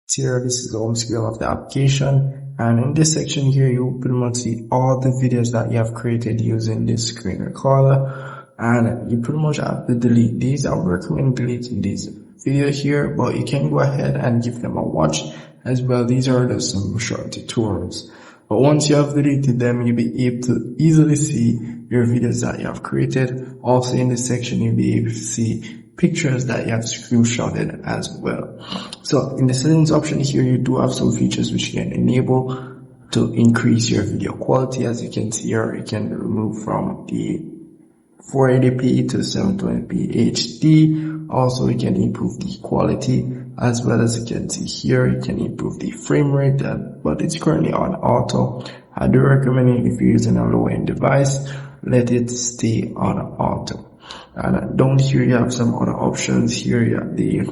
Here, this is the home screen of the application, and in this section here, you pretty much see all the videos that you have created using this screen recorder, and you pretty much have to delete these. I would recommend deleting these video here, but you can go ahead and give them a watch as well. These are just some short tutorials. But once you have deleted them, you'll be able to easily see your videos that you have created. Also in this section, you'll be able to see pictures that you have screenshotted as well. So in the settings option here, you do have some features which you can enable to increase your video quality. As you can see here, you can remove from the 480p to 720p HD. Also, you can improve the quality, as well as you can see here, you can improve the frame rate, but it's currently on auto. I do recommend, if you're using a low-end device, let it stay on auto. And down here you have some other options. Here you have the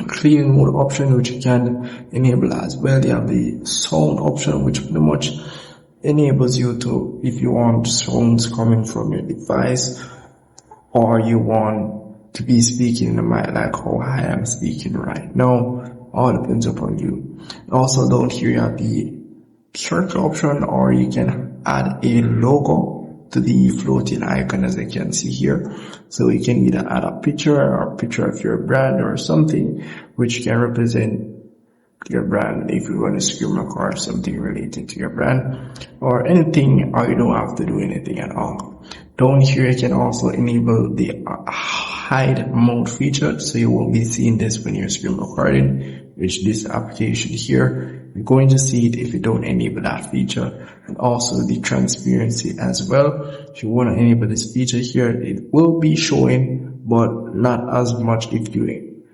cleaning mode option, which you can enable as well. You have the sound option, which pretty much enables you to, if you want sounds coming from your device, or you want to be speaking in the mic like how I am speaking right now, all depends upon you. Also down here you have the search option, or you can add a logo to the floating icon, as you can see here. So you can either add a picture or a picture of your brand or something which can represent your brand, if you want to screen record something related to your brand or anything, or you don't have to do anything at all. Down here you can also enable the hide mode feature, so you won't be seeing this when you're screen recording, which this application here, you're going to see it if you don't enable that feature. And also the transparency as well. If you want to enable this feature here, it will be showing, but not as much if you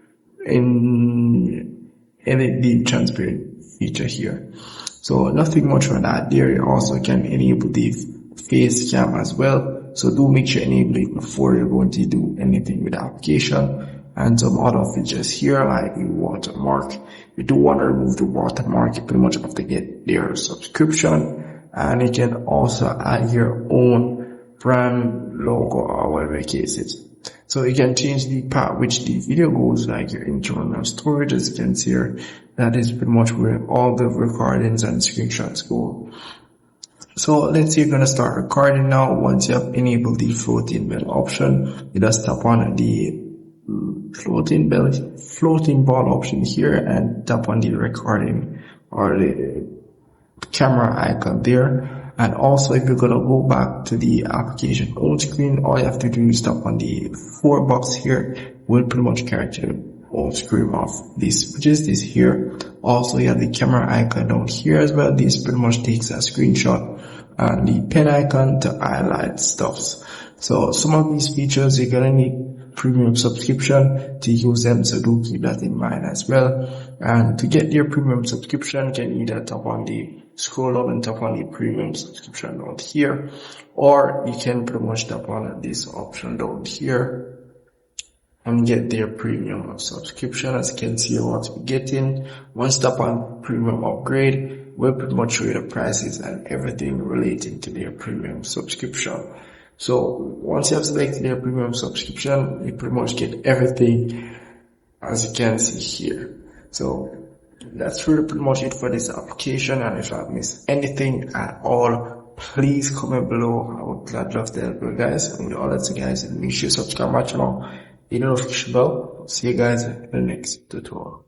edit the transparent feature here. So nothing much for that there. You also can enable the face cam as well. So do make sure you enable it before you're going to do anything with the application. And some other features here, like the watermark. If you do want to remove the watermark, you pretty much have to get their subscription. And you can also add your own brand logo or whatever the case is. So you can change the part which the video goes, like your internal storage, as you can see here. That is pretty much where all the recordings and screenshots go. So let's say you're going to start recording now. Once you have enabled the floating bell option, you just tap on the floating ball option here and tap on the recording or the camera icon there. And also, if you're gonna go back to the application home screen, all you have to do is tap on the 4 box here. Will pretty much carry to the home screen of this, which is this here. Also, you have the camera icon down here as well. This pretty much takes a screenshot, and the pen icon to highlight stuffs. So some of these features you're gonna need premium subscription to use them, so do keep that in mind as well. And to get your premium subscription, you can either tap on the scroll down and tap on the premium subscription down here, or you can pretty much tap on this option down here and get their premium subscription. As you can see what we're getting. Once tap on premium upgrade, we'll pretty much show you the prices and everything relating to their premium subscription. So once you have selected your premium subscription, you pretty much get everything, as you can see here. So that's really pretty much it for this application. And if I've missed anything at all, please comment below. I would gladly love to help you guys. And with all that, guys, make sure you subscribe my channel, hit the notification bell. See you guys in the next tutorial.